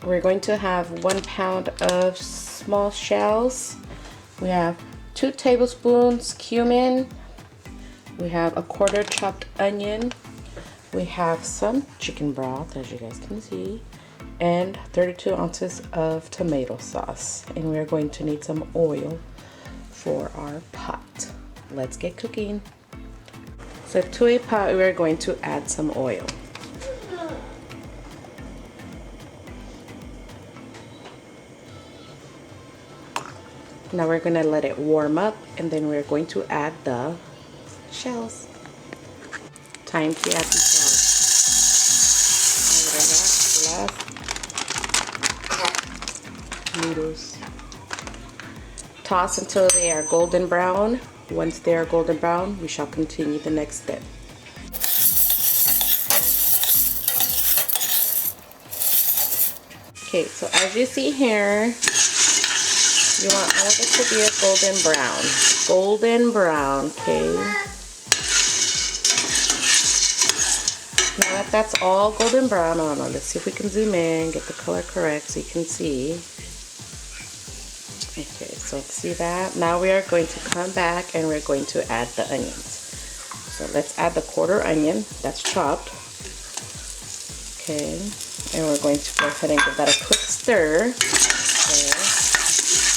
we're going to have 1 pound of small shells. We have 2 tablespoons cumin. We have a 1/4 chopped onion. We have some chicken broth, as you guys can see, and 32 ounces of tomato sauce. And we're going to need some oil for our pot. Let's get cooking. So to a pot, we're going to add some oil. Now we're gonna let it warm up, and then we're going to add the shells. Time to add the shells. Noodles. Toss until they are golden brown. Once they are golden brown, we shall continue the next step. Okay, so as you see here, you want all of it to be a golden brown. Golden brown, okay? Now that that's all golden brown, let's see if we can zoom in, get the color correct so you can see. Okay, so see that? Now we are going to come back and we're going to add the onions. So let's add the 1/4 onion that's chopped. Okay, and we're going to go ahead and give that a quick stir. Okay.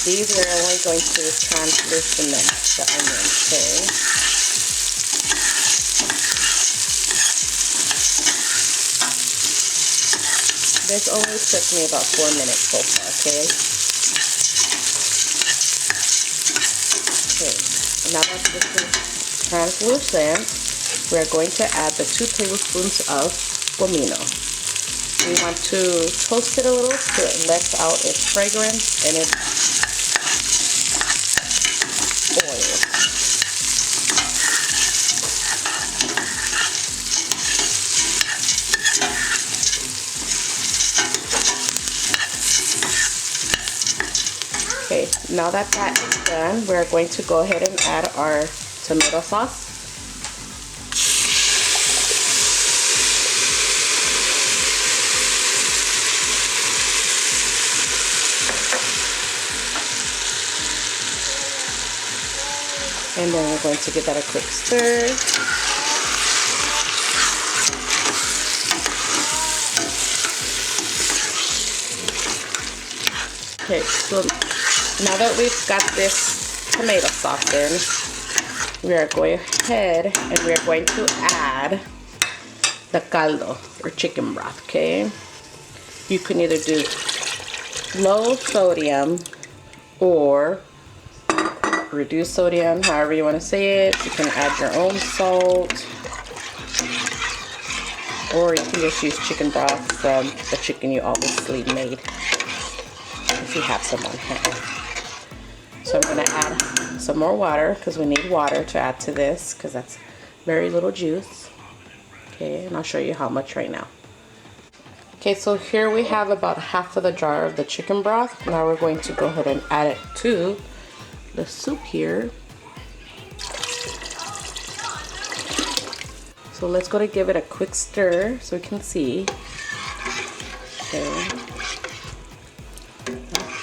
These are only going to translucent the onion, okay? This only took me about 4 minutes so far, okay? Okay, now that this is translucent, we're going to add the 2 tablespoons of bouillon. We want to toast it a little so it lets out its fragrance and its oil. Okay, now that that is done, we're going to go ahead and add our tomato sauce. And then we're going to give that a quick stir. Okay, so now that we've got this tomato sauce in, we are going ahead and we are going to add the caldo or chicken broth, okay? You can either do low sodium or reduced sodium, however you want to say it. You can add your own salt, or you can just use chicken broth from the chicken you obviously made if you have some on hand. So I'm going to add some more water because we need water to add to this because that's very little juice. Okay, and I'll show you how much right now. Okay, so here we have about half of the jar of the chicken broth. Now we're going to go ahead and add it to the soup here. So let's go to give it a quick stir so we can see. Okay.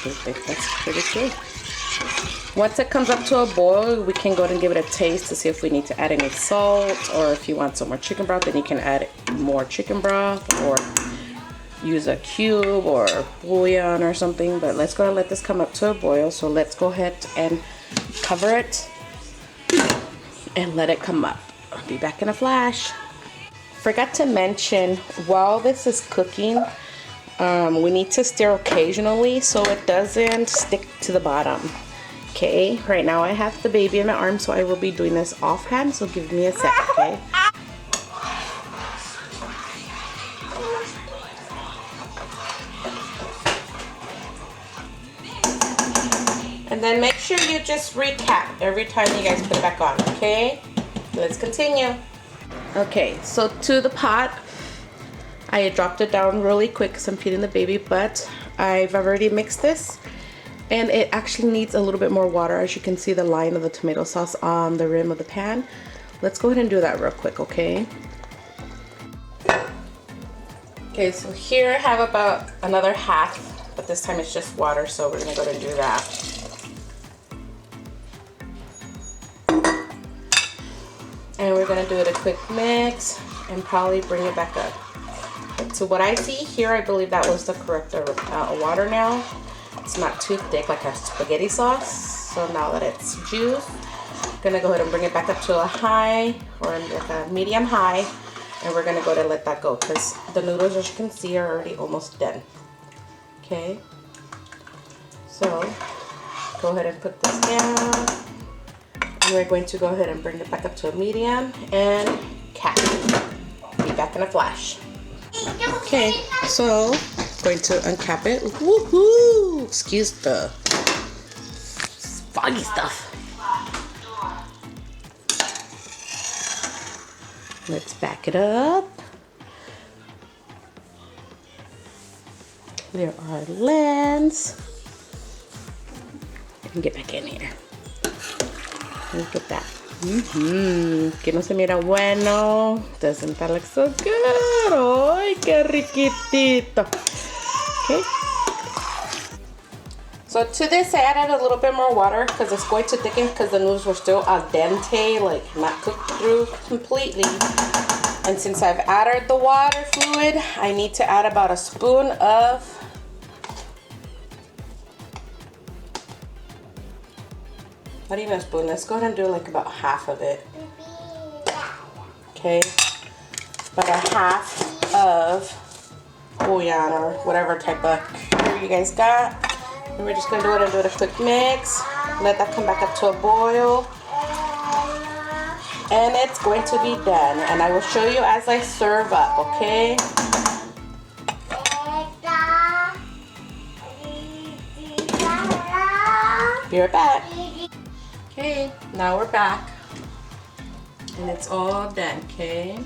Perfect, that's pretty good. Once it comes up to a boil, we can go ahead and give it a taste to see if we need to add any salt, or if you want some more chicken broth, then you can add more chicken broth or use a cube or bouillon or something. But let's go and let this come up to a boil. So let's go ahead and cover it and let it come up. I'll be back in a flash. Forgot to mention, while this is cooking, we need to stir occasionally so it doesn't stick to the bottom. Okay, right now I have the baby in my arms, so I will be doing this offhand, so give me a second, okay? And then make sure you just recap every time you guys put it back on, okay? Let's continue. Okay, so to the pot, I dropped it down really quick because I'm feeding the baby, but I've already mixed this. And it actually needs a little bit more water. As you can see the line of the tomato sauce on the rim of the pan. Let's go ahead and do that real quick, okay? Okay, so here I have about another half, but this time it's just water, so we're gonna go ahead and do that. And we're gonna do it a quick mix and probably bring it back up. So what I see here, I believe that was the correct water now. It's not too thick like a spaghetti sauce. So now that it's juice, I'm gonna go ahead and bring it back up to a high or like a medium high. And we're gonna go ahead and let that go because the noodles, as you can see, are already almost done. Okay. So go ahead and put this down. And we're going to go ahead and bring it back up to a medium and cap. Be back in a flash. Okay, so going to uncap it. Woohoo! Excuse the foggy stuff. Let's back it up. Clear our lens. And get back in here. Look at that. Que no se mira bueno. Doesn't that look so good? Ay, qué riquitito. Okay. So to this I added a little bit more water because it's going to thicken because the noodles were still al dente, like not cooked through completely. And since I've added the water fluid, I need to add about a spoon of not even a spoon. Let's go ahead and do like about half of it. Okay, about a half of bouillon or whatever type of curry you guys got. And we're just gonna do it and do it a quick mix. Let that come back up to a boil. And it's going to be done. And I will show you as I serve up, okay? Be right back. Okay, now we're back. And it's all done, okay?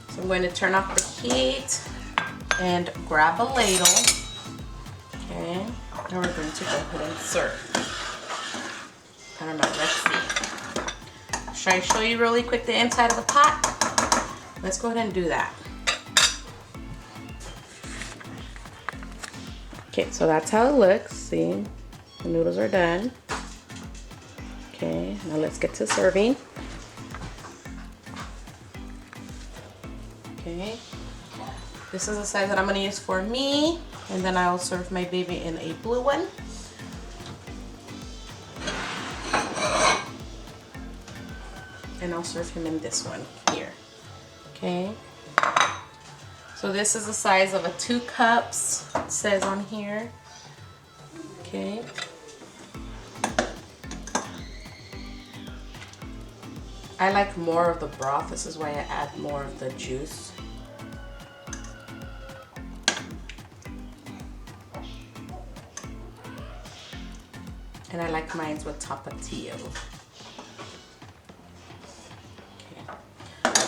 So I'm going to turn off the heat and grab a ladle. Okay, now we're going to go ahead and serve. I don't know, let's see. Should I show you really quick the inside of the pot? Let's go ahead and do that. Okay, so that's how it looks. See, the noodles are done. Okay, now let's get to serving. Okay, this is the size that I'm gonna use for me, and then I'll serve my baby in a blue one. And I'll serve him in this one here. Okay, so this is the size of a 2 cups, it says on here. Okay. I like more of the broth. This is why I add more of the juice. And I like mine with tapatio. Okay.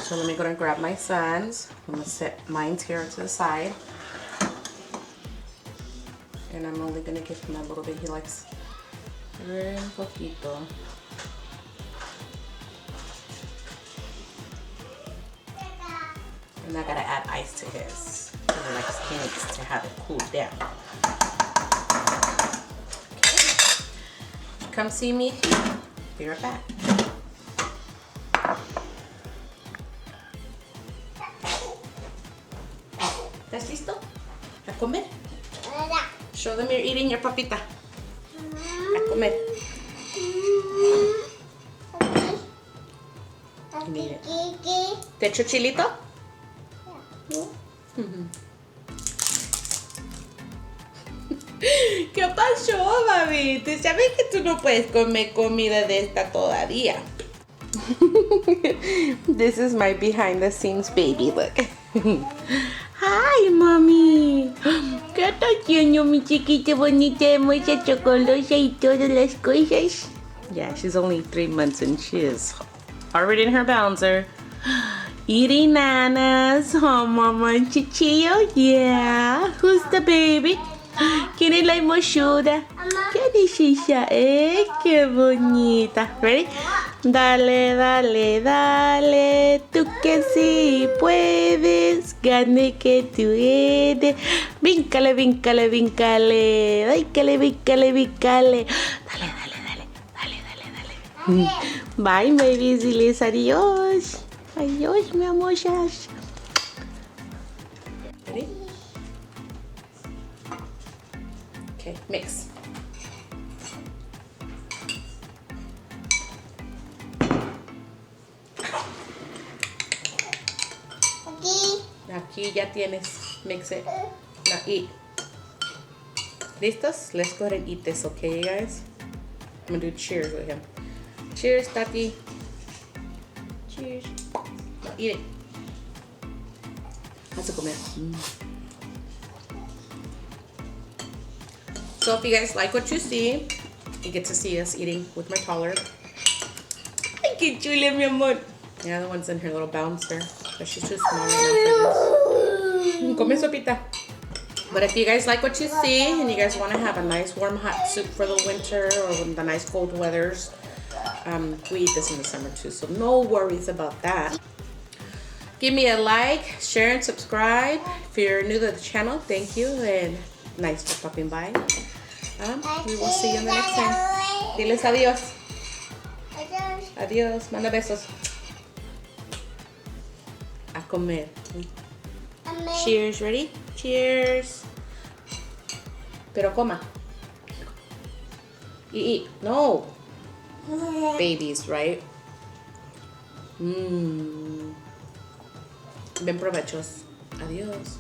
So let me go and grab my son's. I'm gonna set mine here to the side. And I'm only gonna give him a little bit. He likes very poquito. And I gotta add ice to his. He needs to have it cooled down. Okay. Come see me. Be right back. ¿Estás listo? ¿A comer? Show them you're eating your papita. A comer. ¿Te echo chilito? ¿Qué pasó, mami? Tú sabes que tú no puedes comer comida de esta todavía. This is my behind the scenes baby, look. Hi, mommy. ¿Qué está haciendo mi chiquita bonita hermosa chocolosa y todas las cosas? Yeah, she's only 3 months and she is already in her bouncer. Eating nanas. Oh, mama and Chichillo. Yeah. Who's the baby? ¿Quién la emocionada? ¿Qué dice ella? ¡Qué bonita! ¿Ready? Dale, dale, dale, tú que sí puedes, gane que tú eres. Víncale, víncale, víncale, víncale, víncale, víncale. Dale, dale, dale, dale, dale, dale. Bye, babies, diles adiós. Adiós, mi amor. Ready? Okay, mix. Aquí ya tienes. Mix it. Now eat. ¿Listos? Let's go ahead and eat this, okay, you guys? I'm gonna do cheers with him. Cheers, Tati. Cheers. Now eat it. Vas a comer. So if you guys like what you see, you get to see us eating with my toddler. Ay, qué chula, mi amor. Yeah, the one's in her little bouncer, but she's too small right now for this. Come sopita. But if you guys like what you see and you guys want to have a nice warm hot soup for the winter or when the nice cold weathers, we eat this in the summer too, so no worries about that. Give me a like, share, and subscribe. If you're new to the channel, thank you and nice for stopping by. We will see you in the next time. Diles adiós. Adiós. Manda besos. A comer. Cheers. Ready? Cheers. Pero coma. Eat. No. Babies, right? Bien provechos. Adiós.